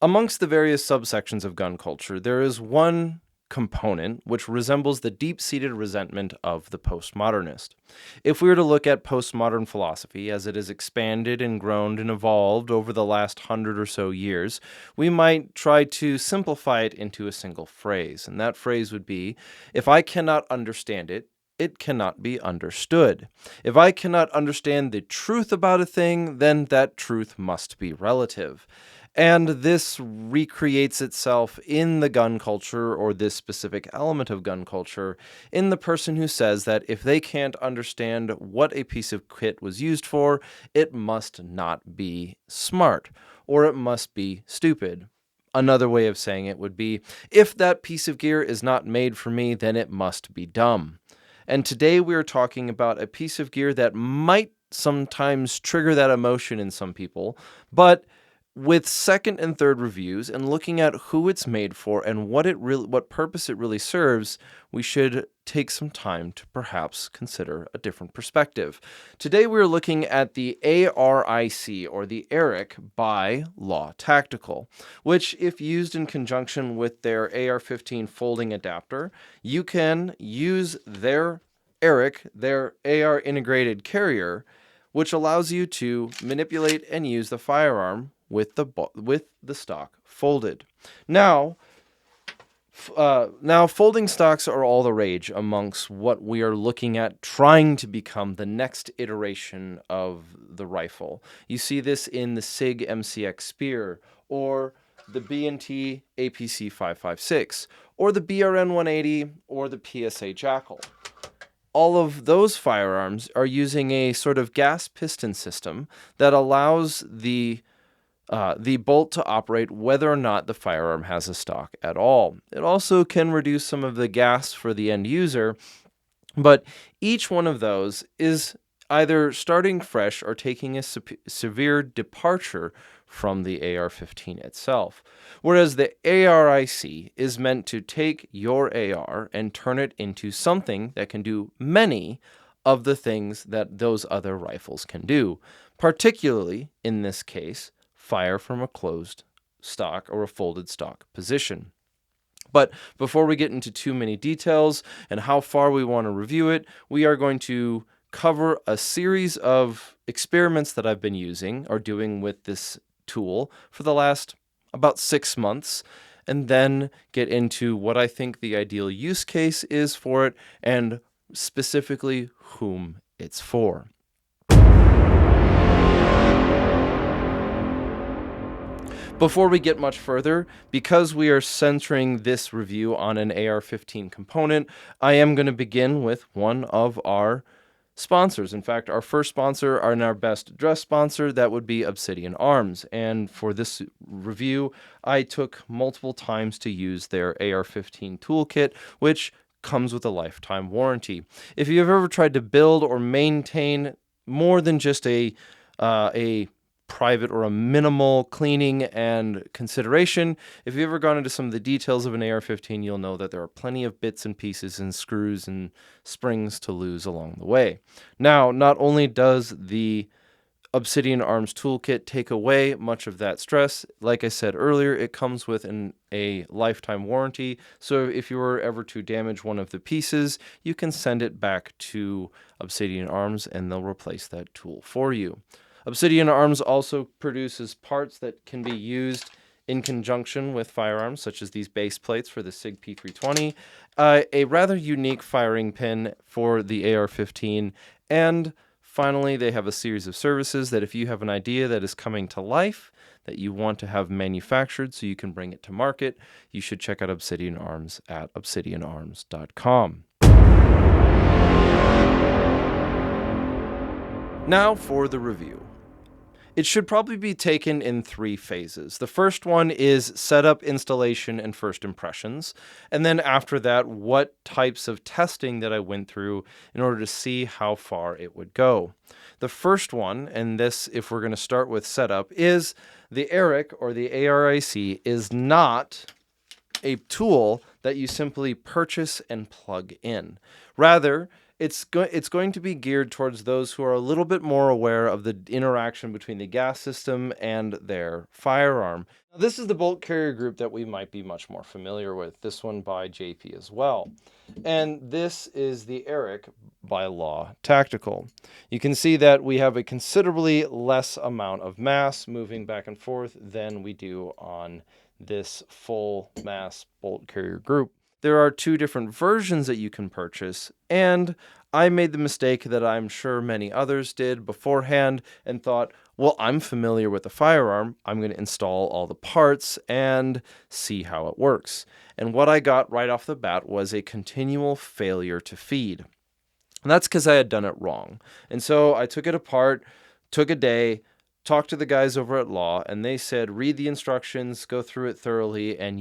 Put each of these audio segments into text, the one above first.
Amongst the various subsections of gun culture, there is one component which resembles the deep-seated resentment of the postmodernist. If we were to look at postmodern philosophy as it has expanded and grown and evolved over the last 100 or so years, we might try to simplify it into a single phrase, and that phrase would be, if I cannot understand it, it cannot be understood. If I cannot understand the truth about a thing, then that truth must be relative. And this recreates itself in the gun culture, or this specific element of gun culture, in the person who says that if they can't understand what a piece of kit was used for, it must not be smart, or it must be stupid. Another way of saying it would be, if that piece of gear is not made for me, then it must be dumb. And today we are talking about a piece of gear that might sometimes trigger that emotion in some people, but with second and third reviews and looking at who it's made for and what purpose it really serves, we should take some time to perhaps consider a different perspective. Today we're looking at the ARIC, or the ARIC, by Law Tactical, which, if used in conjunction with their AR-15 folding adapter, you can use their ARIC, their AR integrated carrier, which allows you to manipulate and use the firearm with the stock folded. Now, folding stocks are all the rage amongst what we are looking at trying to become the next iteration of the rifle. You see this in the SIG MCX Spear, or the B&T APC 5.56, or the BRN 180, or the PSA Jackal. All of those firearms are using a sort of gas piston system that allows the bolt to operate whether or not the firearm has a stock at all. It also can reduce some of the gas for the end user, but each one of those is either starting fresh or taking a severe departure from the AR-15 itself. Whereas the ARIC is meant to take your AR and turn it into something that can do many of the things that those other rifles can do, particularly, in this case, fire from a closed stock or a folded stock position. But before we get into too many details and how far we want to review it, we are going to cover a series of experiments that I've been using or doing with this tool for the last about 6 months, and then get into what I think the ideal use case is for it and specifically whom it's for. Before we get much further, because we are centering this review on an AR-15 component, I am going to begin with one of our sponsors. In fact, our first sponsor and our best dressed sponsor, that would be Obsidian Arms. And for this review, I took multiple times to use their AR-15 toolkit, which comes with a lifetime warranty. If you've ever tried to build or maintain more than just a private or a minimal cleaning and consideration, if you've ever gone into some of the details of an AR-15, you'll know that there are plenty of bits and pieces and screws and springs to lose along the way. Now, not only does the Obsidian Arms toolkit take away much of that stress, like I said earlier, it comes with a lifetime warranty, so if you were ever to damage one of the pieces, you can send it back to Obsidian Arms and they'll replace that tool for you. Obsidian Arms also produces parts that can be used in conjunction with firearms, such as these base plates for the SIG P320, a rather unique firing pin for the AR-15, and finally, they have a series of services that if you have an idea that is coming to life, that you want to have manufactured so you can bring it to market, you should check out Obsidian Arms at obsidianarms.com. Now for the review. It should probably be taken in 3 phases. The first one is setup, installation, and first impressions. And then after that, what types of testing that I went through in order to see how far it would go. The first one, and this, if we're going to start with setup, is the ARIC, or the ARIC, is not a tool that you simply purchase and plug in. Rather, It's going to be geared towards those who are a little bit more aware of the interaction between the gas system and their firearm. Now, this is the bolt carrier group that we might be much more familiar with, this one by JP as well. And this is the ARIC by Law Tactical. You can see that we have a considerably less amount of mass moving back and forth than we do on this full mass bolt carrier group. There are two different versions that you can purchase, and I made the mistake that I'm sure many others did beforehand and thought, well, I'm familiar with the firearm. I'm going to install all the parts and see how it works. And what I got right off the bat was a continual failure to feed. And that's because I had done it wrong. And so I took it apart, took a day, talked to the guys over at Law, and they said, read the instructions, go through it thoroughly, and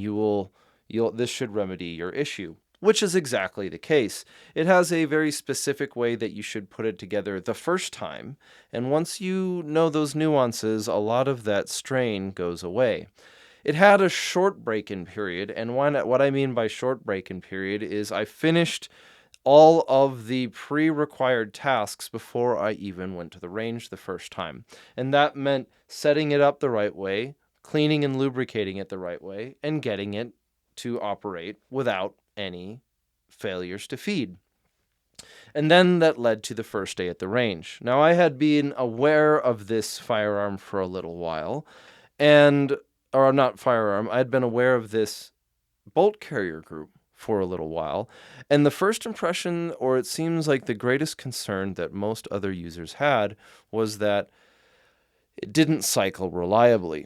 this should remedy your issue, which is exactly the case. It has a very specific way that you should put it together the first time, and once you know those nuances, a lot of that strain goes away. It had a short break-in period, and what I mean by short break-in period is I finished all of the pre-required tasks before I even went to the range the first time. And that meant setting it up the right way, cleaning and lubricating it the right way, and getting it to operate without any failures to feed. And then that led to the first day at the range. Now, I had been aware of this firearm for a little while, or not firearm, I had been aware of this bolt carrier group for a little while. And the first impression, or it seems like the greatest concern that most other users had, was that it didn't cycle reliably.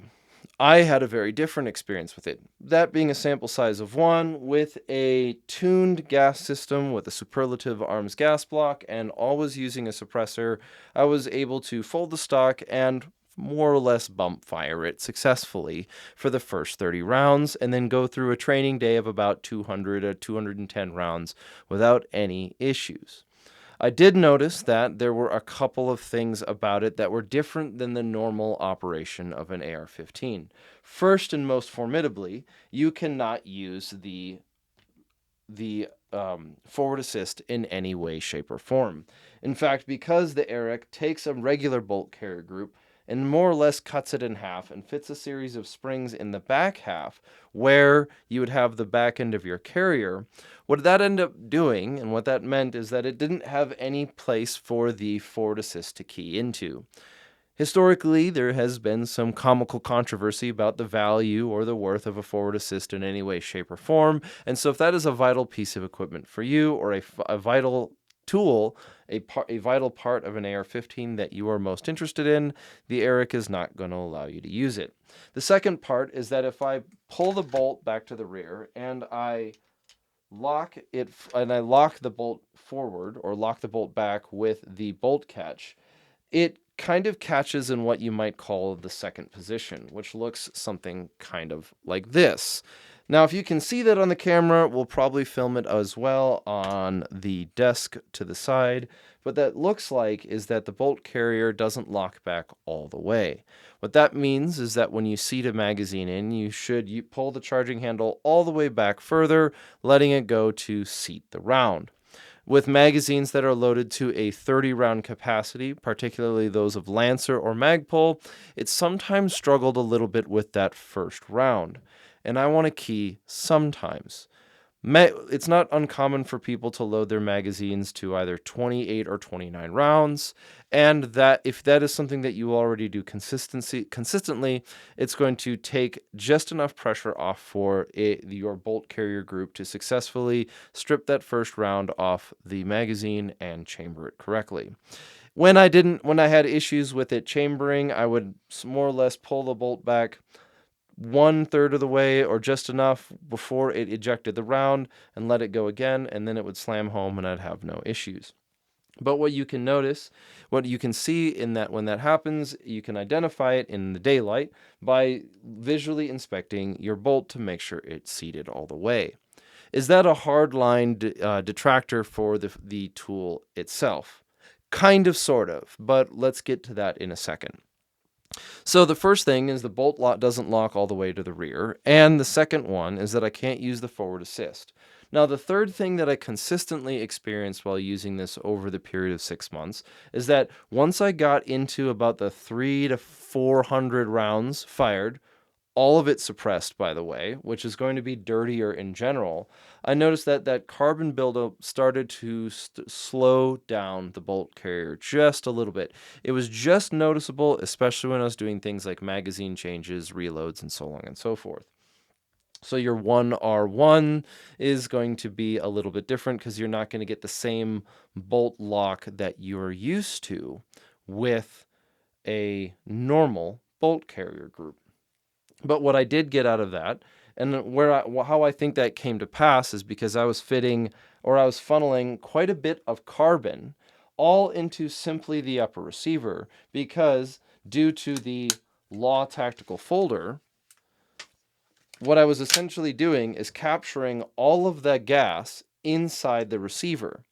I had a very different experience with it. That being a sample size of 1 with a tuned gas system with a superlative arms gas block and always using a suppressor, I was able to fold the stock and more or less bump fire it successfully for the first 30 rounds and then go through a training day of about 200 to 210 rounds without any issues. I did notice that there were a couple of things about it that were different than the normal operation of an AR-15. First and most formidably, you cannot use the forward assist in any way, shape, or form. In fact, because the ARIC takes a regular bolt carrier group and more or less cuts it in half and fits a series of springs in the back half where you would have the back end of your carrier, what that ended up doing, and what that meant, is that it didn't have any place for the forward assist to key into. Historically, there has been some comical controversy about the value or the worth of a forward assist in any way, shape, or form, and so if that is a vital piece of equipment for you, or a vital tool, a vital part of an AR-15 that you are most interested in, the ARIC is not going to allow you to use it. The second part is that if I pull the bolt back to the rear and I lock the bolt forward or lock the bolt back with the bolt catch, it kind of catches in what you might call the second position, which looks something kind of like this. Now, if you can see that on the camera, we'll probably film it as well on the desk to the side. What that looks like is that the bolt carrier doesn't lock back all the way. What that means is that when you seat a magazine in, you pull the charging handle all the way back further, letting it go to seat the round. With magazines that are loaded to a 30-round capacity, particularly those of Lancer or Magpul, it sometimes struggled a little bit with that first round. And I want to key sometimes. It's not uncommon for people to load their magazines to either 28 or 29 rounds, and that if that is something that you already do consistently, it's going to take just enough pressure off for your bolt carrier group to successfully strip that first round off the magazine and chamber it correctly. When I had issues with it chambering, I would more or less pull the bolt back 1/3 of the way or just enough before it ejected the round and let it go again, and then it would slam home and I'd have no issues. But what you can see in that when that happens, you can identify it in the daylight by visually inspecting your bolt to make sure it's seated all the way. Is that a hard line detractor for the tool itself? Kind of, sort of, but let's get to that in a second. So the first thing is the bolt lock doesn't lock all the way to the rear, and the second one is that I can't use the forward assist. Now, the third thing that I consistently experienced while using this over the period of 6 months is that once I got into about the 300 to 400 rounds fired, all of it suppressed, by the way, which is going to be dirtier in general, I noticed that that carbon buildup started to slow down the bolt carrier just a little bit. It was just noticeable, especially when I was doing things like magazine changes, reloads, and so on and so forth. So your 1R1 is going to be a little bit different because you're not going to get the same bolt lock that you're used to with a normal bolt carrier group. But what I did get out of that, and how I think that came to pass, is because I was funneling quite a bit of carbon all into simply the upper receiver, because due to the Law Tactical folder, what I was essentially doing is capturing all of that gas inside the receiver.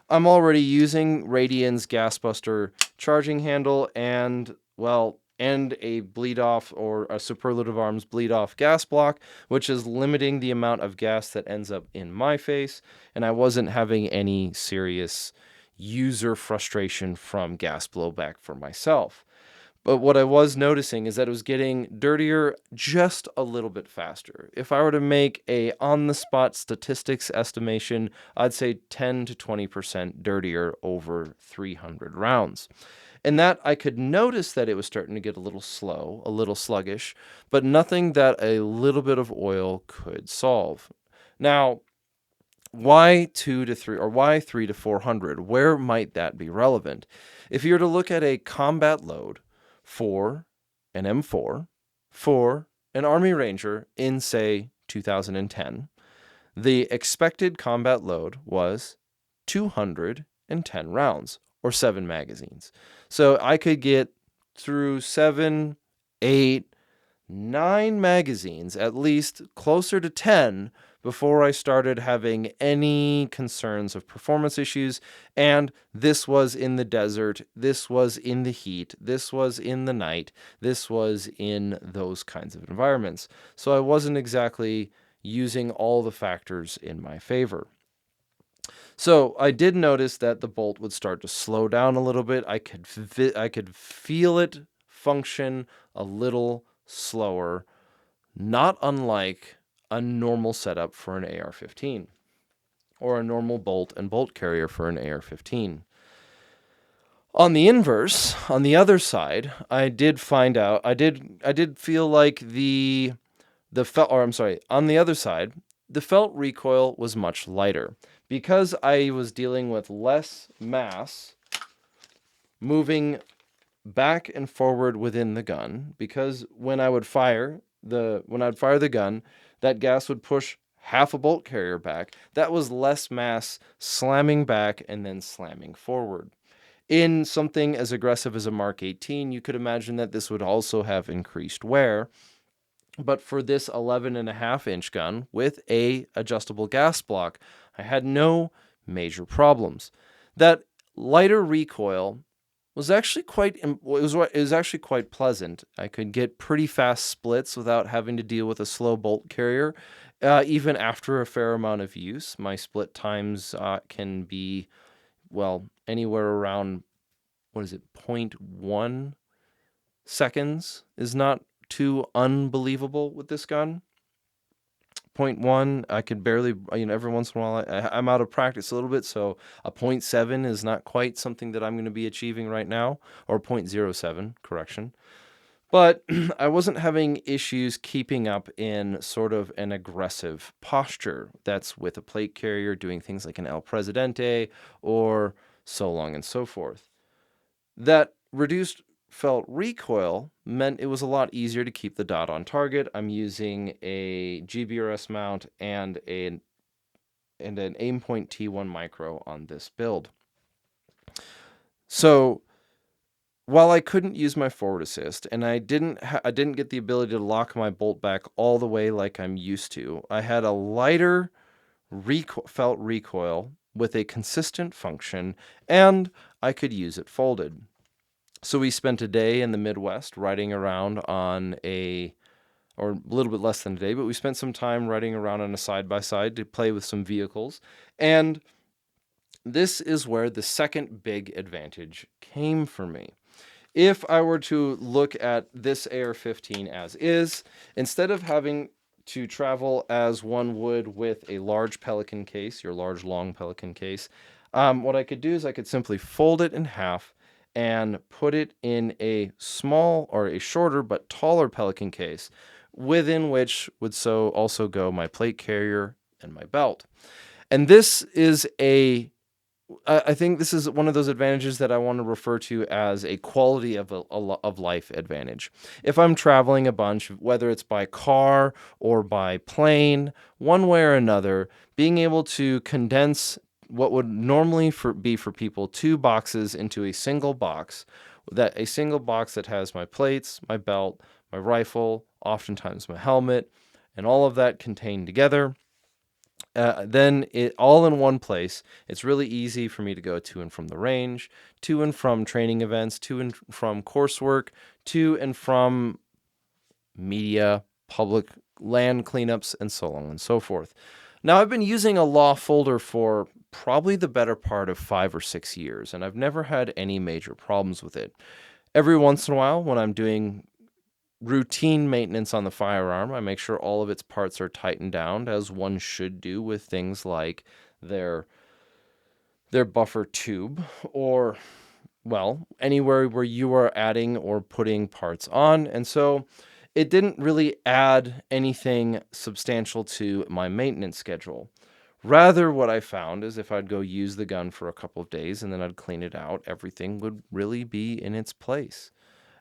I'm already using Radian's gas buster charging handle and a bleed off, or a Superlative Arms bleed off gas block, which is limiting the amount of gas that ends up in my face, and I wasn't having any serious user frustration from gas blowback for myself. But what I was noticing is that it was getting dirtier just a little bit faster. If I were to make a on-the-spot statistics estimation, I'd say 10 to 20% dirtier over 300 rounds. And that I could notice that it was starting to get a little slow, a little sluggish, but nothing that a little bit of oil could solve. Now, why 2 to 3, or why 3 to 400? Where might that be relevant? If you were to look at a combat load for an M4, for an Army Ranger in, say, 2010, the expected combat load was 210 rounds, or 7 magazines. So I could get through 7, 8, 9 magazines, at least closer to 10, before I started having any concerns of performance issues. And this was in the desert, this was in the heat, this was in the night, this was in those kinds of environments. So I wasn't exactly using all the factors in my favor. So I did notice that the bolt would start to slow down a little bit. I could feel it function a little slower, not unlike a normal setup for an AR-15, or a normal bolt and bolt carrier for an AR-15. On the inverse, on the other side, I did feel like on the other side, the felt recoil was much lighter, because I was dealing with less mass moving back and forward within the gun. Because when I would fire the gun, that gas would push half a bolt carrier back. That was less mass slamming back and then slamming forward. In something as aggressive as a Mark 18, you could imagine that this would also have increased wear. But for this 11.5-inch gun with a adjustable gas block, I had no major problems. That lighter recoil was actually quite pleasant. I could get pretty fast splits without having to deal with a slow bolt carrier. Even after a fair amount of use, my split times can be, anywhere around, 0.1 seconds is not too unbelievable with this gun. 0.1, I could barely, every once in a while, I'm out of practice a little bit, so a 0.7 is not quite something that I'm going to be achieving right now, or 0.07, correction. But I wasn't having issues keeping up in sort of an aggressive posture that's with a plate carrier, doing things like an El Presidente, or so long and so forth. That reduced felt recoil meant it was a lot easier to keep the dot on target. I'm using a GBRS mount and an Aimpoint T1 Micro on this build. So while I couldn't use my forward assist, and I didn't get the ability to lock my bolt back all the way like I'm used to, I had a lighter felt recoil with a consistent function, and I could use it folded. So we spent a day in the Midwest riding around or a little bit less than a day, but we spent some time riding around on a side-by-side to play with some vehicles. And this is where the second big advantage came for me. If I were to look at this AR-15 as is, instead of having to travel as one would with a large Pelican case, your large long Pelican case, what I could do is I could simply fold it in half and put it in a small or a shorter but taller Pelican case, within which would also go my plate carrier and my belt. And this is I think this is one of those advantages that I want to refer to as a quality of life advantage. If I'm traveling a bunch, whether it's by car or by plane, one way or another, being able to condense what would normally be for people 2 boxes into a single box, that has my plates, my belt, my rifle, oftentimes my helmet, and all of that contained together. Then it all in one place. It's really easy for me to go to and from the range, to and from training events, to and from coursework, to and from media, public land cleanups, and so on and so forth. Now, I've been using a law folder for probably the better part of 5 or 6 years, and I've never had any major problems with it. Every once in a while, when I'm doing routine maintenance on the firearm, I make sure all of its parts are tightened down, as one should do with things like their buffer tube, or, well, anywhere where you are adding or putting parts on. And so it didn't really add anything substantial to my maintenance schedule. Rather, what I found is if I'd go use the gun for a couple of days and then I'd clean it out, everything would really be in its place.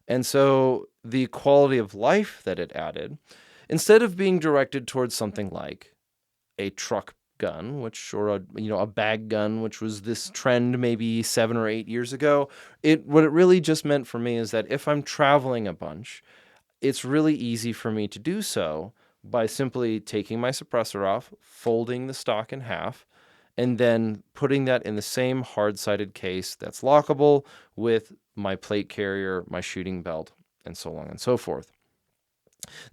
And so the quality of life that it added, instead of being directed towards something like a truck gun, or a bag gun, which was this trend maybe 7 or 8 years ago, what it really just meant for me is that if I'm traveling a bunch, it's really easy for me to do so by simply taking my suppressor off, folding the stock in half, and then putting that in the same hard-sided case that's lockable with my plate carrier, my shooting belt, and so on and so forth.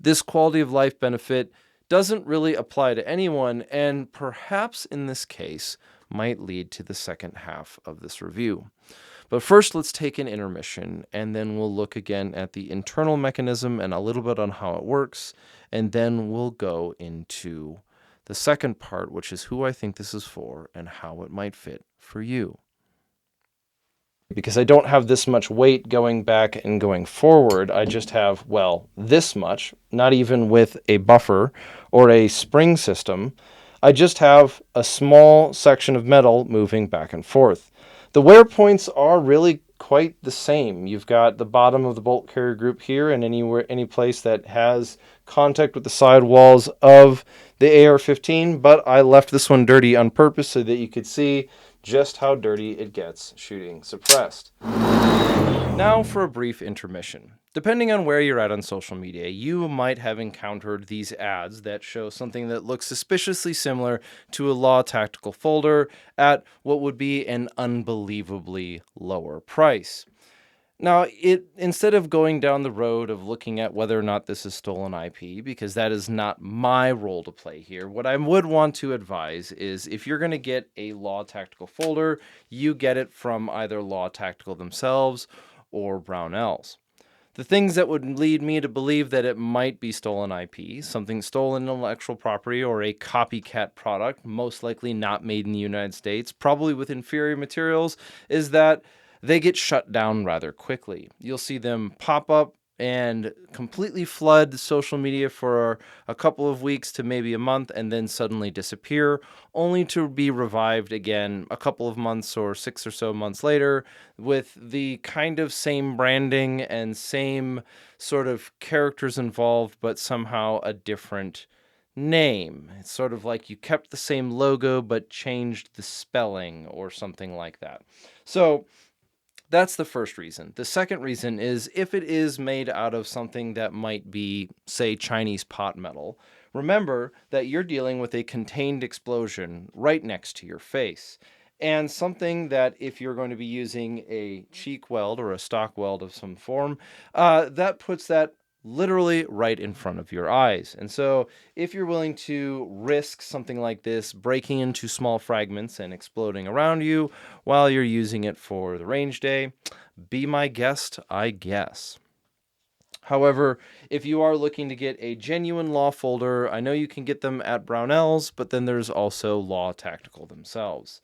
This quality of life benefit doesn't really apply to anyone, and perhaps in this case might lead to the second half of this review. But first, let's take an intermission, and then we'll look again at the internal mechanism and a little bit on how it works, and then we'll go into the second part, which is who I think this is for and how it might fit for you. Because I don't have this much weight going back and going forward, I just have, well, this much, not even with a buffer or a spring system. I just have a small section of metal moving back and forth. The wear points are really quite the same. You've got the bottom of the bolt carrier group here, and any place that has contact with the side walls of the AR-15, but I left this one dirty on purpose so that you could see just how dirty it gets shooting suppressed. Now for a brief intermission. Depending on where you're at on social media, you might have encountered these ads that show something that looks suspiciously similar to a Law Tactical folder at what would be an unbelievably lower price. Now, instead of going down the road of looking at whether or not this is stolen IP, because that is not my role to play here, what I would want to advise is if you're going to get a Law Tactical folder, you get it from either Law Tactical themselves or Brownells. The things that would lead me to believe that it might be stolen IP, something stolen intellectual property, or a copycat product, most likely not made in the United States, probably with inferior materials, is that they get shut down rather quickly. You'll see them pop up and completely flood social media for a couple of weeks to maybe a month and then suddenly disappear, only to be revived again a couple of months or 6 or so months later with the kind of same branding and same sort of characters involved, but somehow a different name. It's sort of like you kept the same logo but changed the spelling or something like that. So that's the first reason. The second reason is if it is made out of something that might be, say, Chinese pot metal, remember that you're dealing with a contained explosion right next to your face. and something that if you're going to be using a cheek weld or a stock weld of some form, that puts that literally right in front of your eyes. And so if you're willing to risk something like this breaking into small fragments and exploding around you while you're using it for the range day, be my guest, I guess. However, if you are looking to get a genuine Law folder, I know you can get them at Brownells, but then there's also Law Tactical themselves.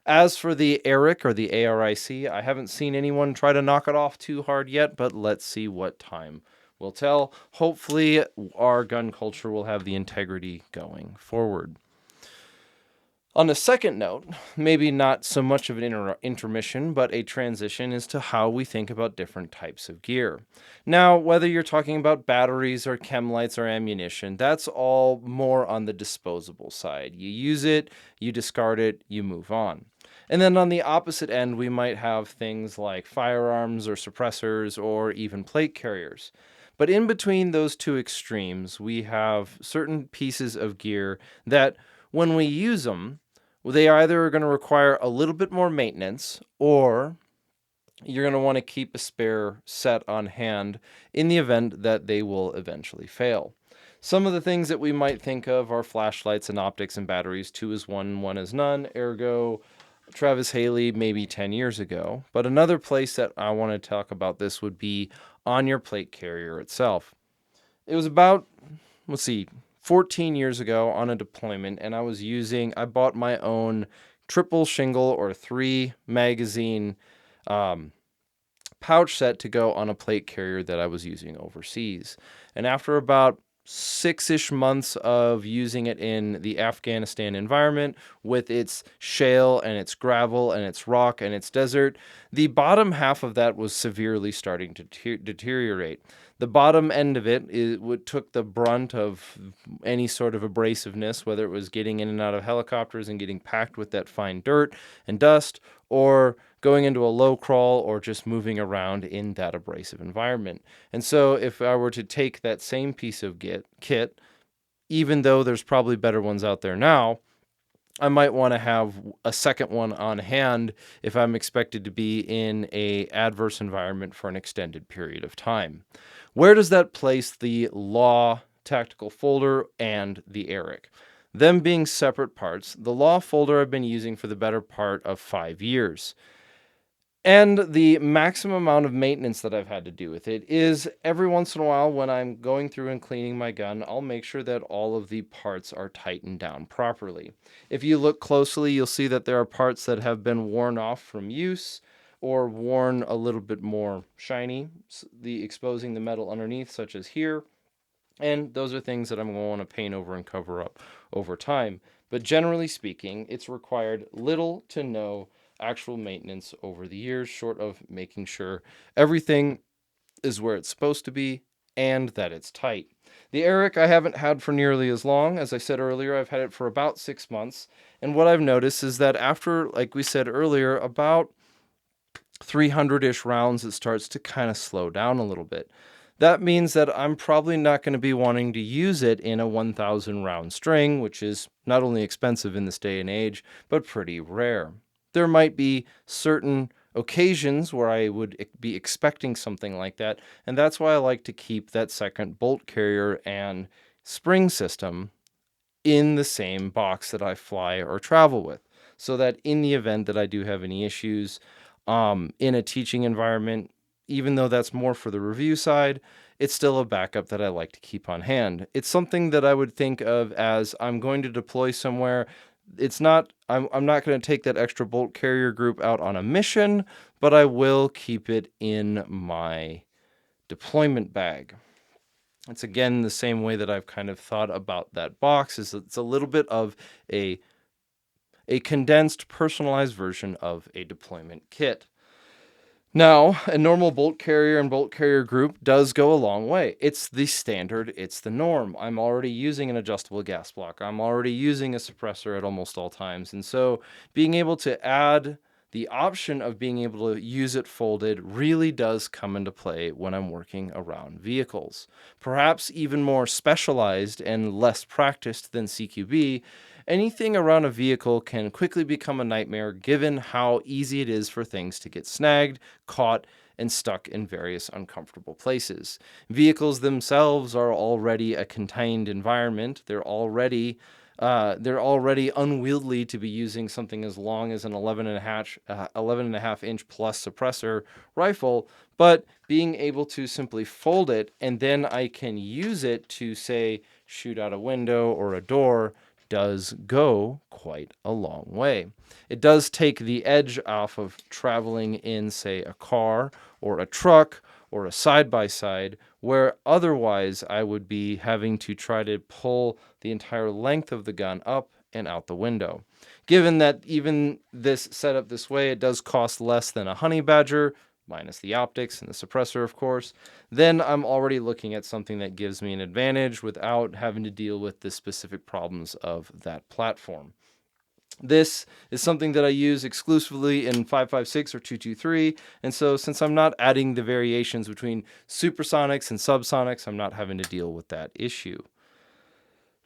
As for the ARIC or the ARIC, I haven't seen anyone try to knock it off too hard yet, but let's see what time will tell. Hopefully, our gun culture will have the integrity going forward. On a second note, maybe not so much of an intermission, but a transition as to how we think about different types of gear. Now, whether you're talking about batteries or chem lights or ammunition, that's all more on the disposable side. You use it, you discard it, you move on. And then on the opposite end, we might have things like firearms or suppressors or even plate carriers. But in between those two extremes, we have certain pieces of gear that when we use them, they either are going to require a little bit more maintenance, or you're going to want to keep a spare set on hand in the event that they will eventually fail. Some of the things that we might think of are flashlights and optics and batteries. 2 is 1, 1 is none, ergo Travis Haley maybe 10 years ago. But another place that I want to talk about this would be on your plate carrier itself. It was about, 14 years ago on a deployment, and I bought my own triple shingle or 3 magazine pouch set to go on a plate carrier that I was using overseas. And after about 6-ish months of using it in the Afghanistan environment with its shale and its gravel and its rock and its desert, the bottom half of that was severely starting to deteriorate. The bottom end of it took the brunt of any sort of abrasiveness, whether it was getting in and out of helicopters and getting packed with that fine dirt and dust, or going into a low crawl, or just moving around in that abrasive environment. And so if I were to take that same piece of kit, even though there's probably better ones out there now, I might want to have a second one on hand if I'm expected to be in an adverse environment for an extended period of time. Where does that place the Law Tactical folder and the ARIC? Them being separate parts, the Law folder I've been using for the better part of 5 years. And the maximum amount of maintenance that I've had to do with it is every once in a while when I'm going through and cleaning my gun, I'll make sure that all of the parts are tightened down properly. If you look closely, you'll see that there are parts that have been worn off from use or worn a little bit more shiny, exposing the metal underneath, such as here. And those are things that I'm going to want to paint over and cover up over time. But generally speaking, it's required little to no actual maintenance over the years, short of making sure everything is where it's supposed to be and that it's tight. The ARIC I haven't had for nearly as long. As I said earlier, I've had it for about 6 months. And what I've noticed is that after, like we said earlier, about 300-ish rounds, it starts to kind of slow down a little bit. That means that I'm probably not going to be wanting to use it in a 1,000 round string, which is not only expensive in this day and age, but pretty rare. There might be certain occasions where I would be expecting something like that, and that's why I like to keep that second bolt carrier and spring system in the same box that I fly or travel with, so that in the event that I do have any issues in a teaching environment, even though that's more for the review side, it's still a backup that I like to keep on hand. It's something that I would think of as I'm going to deploy somewhere. I'm not going to take that extra bolt carrier group out on a mission, but I will keep it in my deployment bag. It's again the same way that I've kind of thought about that box, is it's a little bit of a condensed, personalized version of a deployment kit. Now, a normal bolt carrier and bolt carrier group does go a long way. It's the standard, it's the norm. I'm already using an adjustable gas block. I'm already using a suppressor at almost all times. And so being able to add The option of being able to use it folded really does come into play when I'm working around vehicles. Perhaps even more specialized and less practiced than CQB, anything around a vehicle can quickly become a nightmare given how easy it is for things to get snagged, caught, and stuck in various uncomfortable places. Vehicles themselves are already a contained environment. They're already unwieldy to be using something as long as an 11.5 inch plus suppressor rifle, but being able to simply fold it and then I can use it to, say, shoot out a window or a door does go quite a long way. It does take the edge off of traveling in, say, a car or a truck or a side-by-side, where otherwise I would be having to try to pull the entire length of the gun up and out the window. Given that even this setup this way, it does cost less than a honey badger, minus the optics and the suppressor, of course, then I'm already looking at something that gives me an advantage without having to deal with the specific problems of that platform. This is something that I use exclusively in 5.56 or 2.23, and so since I'm not adding the variations between supersonics and subsonics, I'm not having to deal with that issue.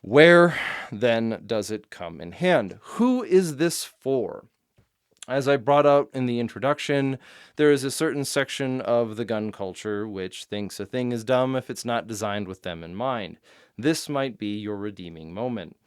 Where then does it come in hand? Who is this for? As I brought out in the introduction, there is a certain section of the gun culture which thinks a thing is dumb if it's not designed with them in mind. This might be your redeeming moment.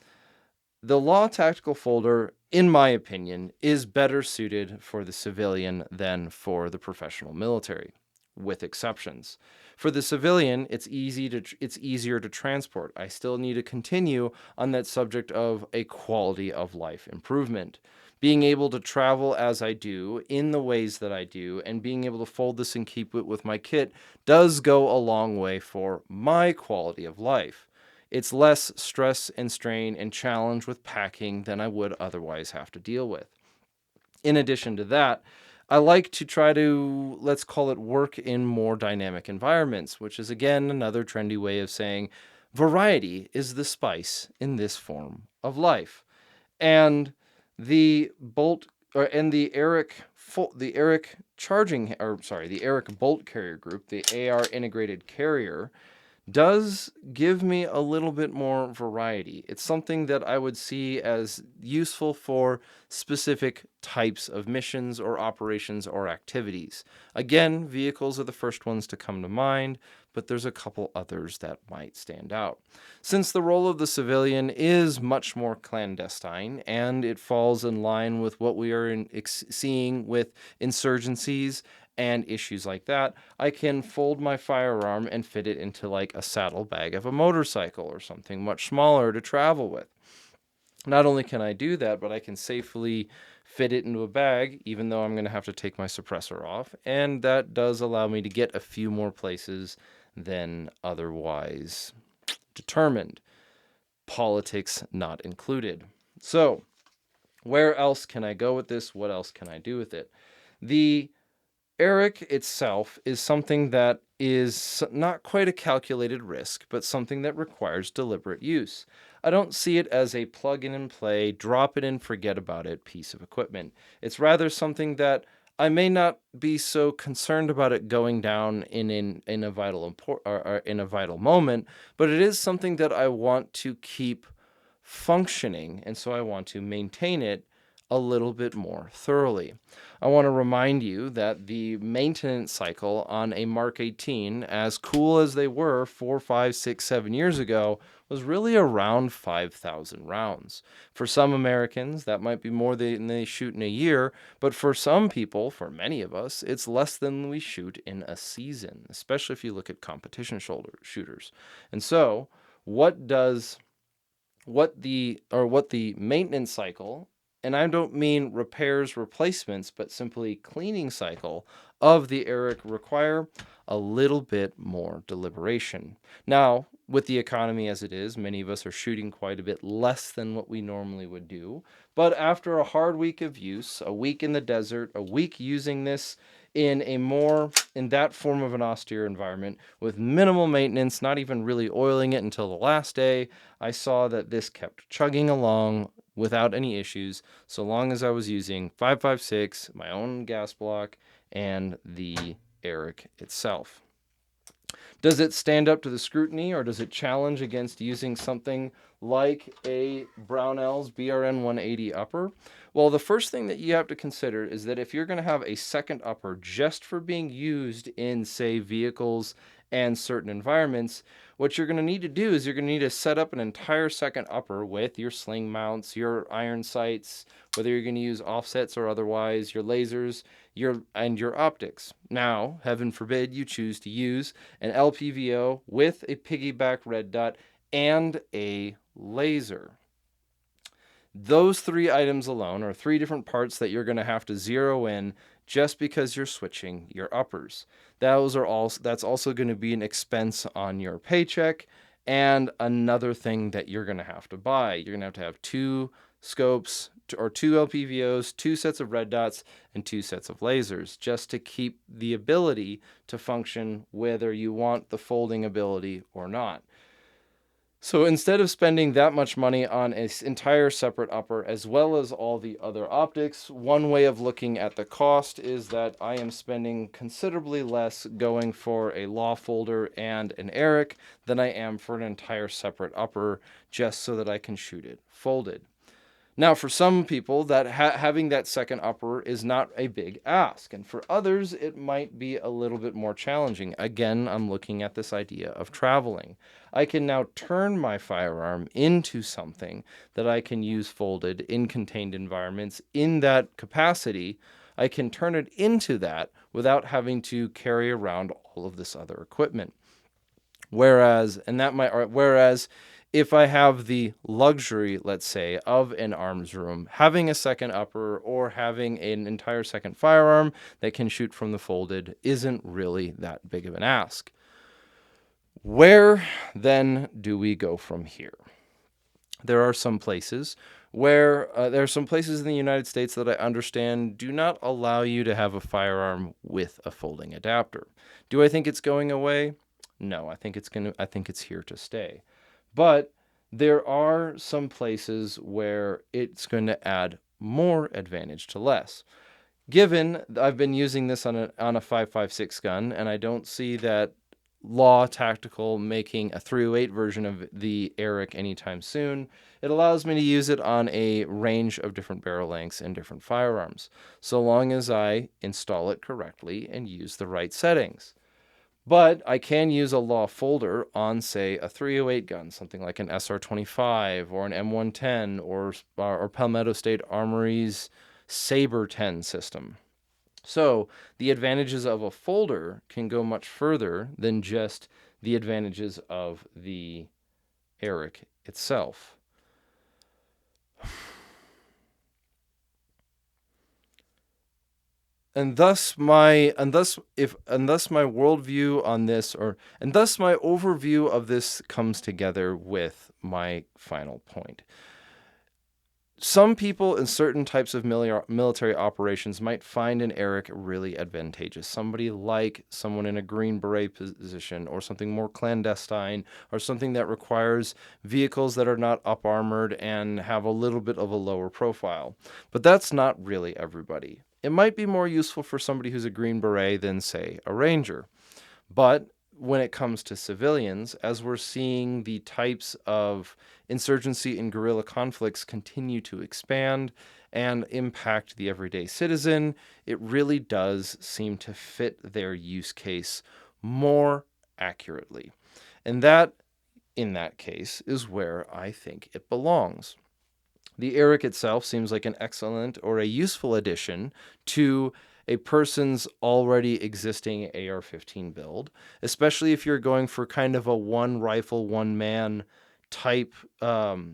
The Law Tactical folder, in my opinion, is better suited for the civilian than for the professional military, with exceptions. For the civilian, it's easier to transport. I still need to continue on that subject of a quality of life improvement. Being able to travel as I do, in the ways that I do, and being able to fold this and keep it with my kit does go a long way for my quality of life. It's less stress and strain and challenge with packing than I would otherwise have to deal with. In addition to that, I like to try to, let's call it, work in more dynamic environments, which is again another trendy way of saying variety is the spice in this form of life. And the bolt and the ARIC charging, or sorry, the ARIC bolt carrier group, the AR integrated carrier, does give me a little bit more variety. It's something that I would see as useful for specific types of missions or operations or activities. Again, vehicles are the first ones to come to mind, but there's a couple others that might stand out. Since the role of the civilian is much more clandestine and it falls in line with what we are seeing with insurgencies and issues like that, I can fold my firearm and fit it into like a saddlebag of a motorcycle or something much smaller to travel with. Not only can I do that, but I can safely fit it into a bag, even though I'm going to have to take my suppressor off, and that does allow me to get a few more places than otherwise determined. Politics not included. So, where else can I go with this? What else can I do with it? The ARIC itself is something that is not quite a calculated risk, but something that requires deliberate use. I don't see it as a plug in and play, drop it and forget about it piece of equipment. It's rather something that I may not be so concerned about it going down in a vital moment, but it is something that I want to keep functioning, and so I want to maintain it a little bit more thoroughly. I want to remind you that the maintenance cycle on a Mark 18, as cool as they were 4, 5, 6, 7 years ago, was really around 5,000 rounds. For some Americans, that might be more than they shoot in a year, but for some people, for many of us, it's less than we shoot in a season, especially if you look at competition shooters. And so, what the maintenance cycle, and I don't mean repairs, replacements, but simply cleaning cycle of the ARIC require a little bit more deliberation. Now, with the economy as it is, many of us are shooting quite a bit less than what we normally would do. But after a hard week of use, a week in the desert, a week using this in that form of an austere environment with minimal maintenance, not even really oiling it until the last day, I saw that this kept chugging along without any issues, so long as I was using 5.56, my own gas block, and the ARIC itself. Does it stand up to the scrutiny, or does it challenge against using something like a Brownell's BRN 180 upper? Well, the first thing that you have to consider is that if you're going to have a second upper just for being used in, say, vehicles and certain environments, what you're going to need to do is you're going to need to set up an entire second upper with your sling mounts, your iron sights, whether you're going to use offsets or otherwise, your lasers, your optics. Now, heaven forbid you choose to use an LPVO with a piggyback red dot and a laser. Those three items alone are three different parts that you're going to have to zero in just because you're switching your uppers. That's also going to be an expense on your paycheck, and another thing that you're going to have to buy. You're going to have two scopes or two LPVOs, two sets of red dots, and two sets of lasers just to keep the ability to function whether you want the folding ability or not. So instead of spending that much money on an entire separate upper as well as all the other optics, one way of looking at the cost is that I am spending considerably less going for a Law folder and an ARIC than I am for an entire separate upper just so that I can shoot it folded. Now, for some people, that having that second upper is not a big ask, and for others, it might be a little bit more challenging. Again, I'm looking at this idea of traveling. I can now turn my firearm into something that I can use folded in contained environments in that capacity. I can turn it into that without having to carry around all of this other equipment. Whereas if I have the luxury, let's say, of an arms room, having a second upper or having an entire second firearm that can shoot from the folded isn't really that big of an ask. Where then do we go from here? There are some places in the United States that I understand do not allow you to have a firearm with a folding adapter. Do I think it's going away? No, I think it's here to stay. But there are some places where it's going to add more advantage to less. Given I've been using this on a 5.56 gun, and I don't see that Law Tactical making a 308 version of the ARIC anytime soon, it allows me to use it on a range of different barrel lengths and different firearms, so long as I install it correctly and use the right settings. But I can use a Law folder on, say, a 308 gun, something like an SR-25 or an M110 or Palmetto State Armory's Saber 10 system. So the advantages of a folder can go much further than just the advantages of the ARIC itself. And thus my worldview on this, and thus my overview of this comes together with my final point. Some people in certain types of military operations might find an ARIC really advantageous. Somebody like someone in a Green Beret position, or something more clandestine, or something that requires vehicles that are not up-armored and have a little bit of a lower profile. But that's not really everybody. It might be more useful for somebody who's a Green Beret than, say, a Ranger. But when it comes to civilians, as we're seeing the types of insurgency and guerrilla conflicts continue to expand and impact the everyday citizen, it really does seem to fit their use case more accurately. And that, in that case, is where I think it belongs. The ARIC itself seems like an excellent or a useful addition to a person's already existing AR-15 build, especially if you're going for kind of a one rifle, one man type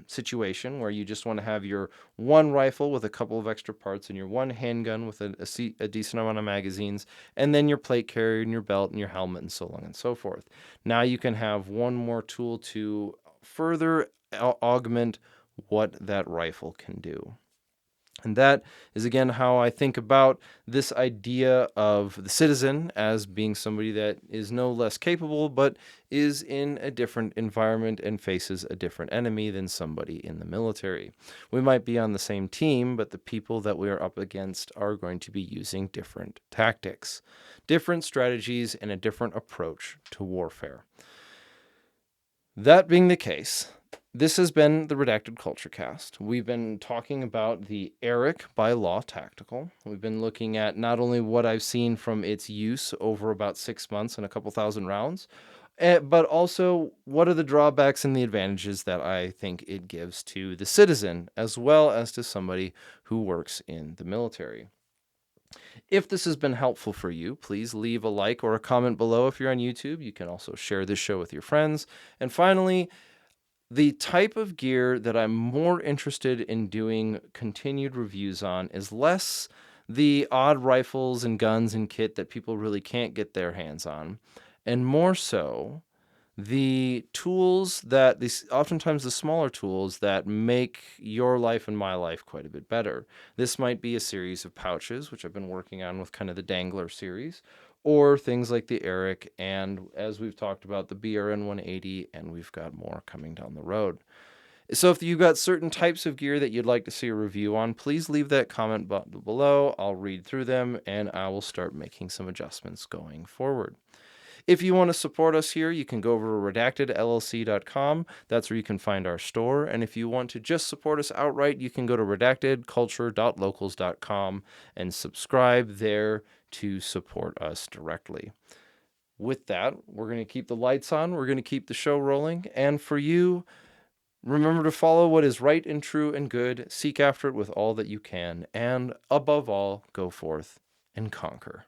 situation where you just want to have your one rifle with a couple of extra parts and your one handgun with a decent amount of magazines, and then your plate carrier and your belt and your helmet and so on and so forth. Now you can have one more tool to further augment what that rifle can do. And that is, again, how I think about this idea of the citizen as being somebody that is no less capable, but is in a different environment and faces a different enemy than somebody in the military. We might be on the same team, but the people that we are up against are going to be using different tactics, different strategies, and a different approach to warfare. That being the case, this has been the Redacted Culture Cast. We've been talking about the ARIC by Law Tactical. We've been looking at not only what I've seen from its use over about 6 months and a couple thousand rounds, but also what are the drawbacks and the advantages that I think it gives to the citizen, as well as to somebody who works in the military. If this has been helpful for you, please leave a like or a comment below if you're on YouTube. You can also share this show with your friends. And finally, the type of gear that I'm more interested in doing continued reviews on is less the odd rifles and guns and kit that people really can't get their hands on, and more so the tools that oftentimes the smaller tools that make your life and my life quite a bit better. This might be a series of pouches, which I've been working on with kind of the Dangler series, or things like the ARIC, and as we've talked about, the BRN 180, and we've got more coming down the road. So if you've got certain types of gear that you'd like to see a review on, please leave that comment below. I'll read through them, and I will start making some adjustments going forward. If you want to support us here, you can go over to redactedllc.com. That's where you can find our store. And if you want to just support us outright, you can go to redactedculture.locals.com and subscribe there to support us directly. With that, we're going to keep the lights on. We're going to keep the show rolling. And for you, remember to follow what is right and true and good. Seek after it with all that you can. And above all, go forth and conquer.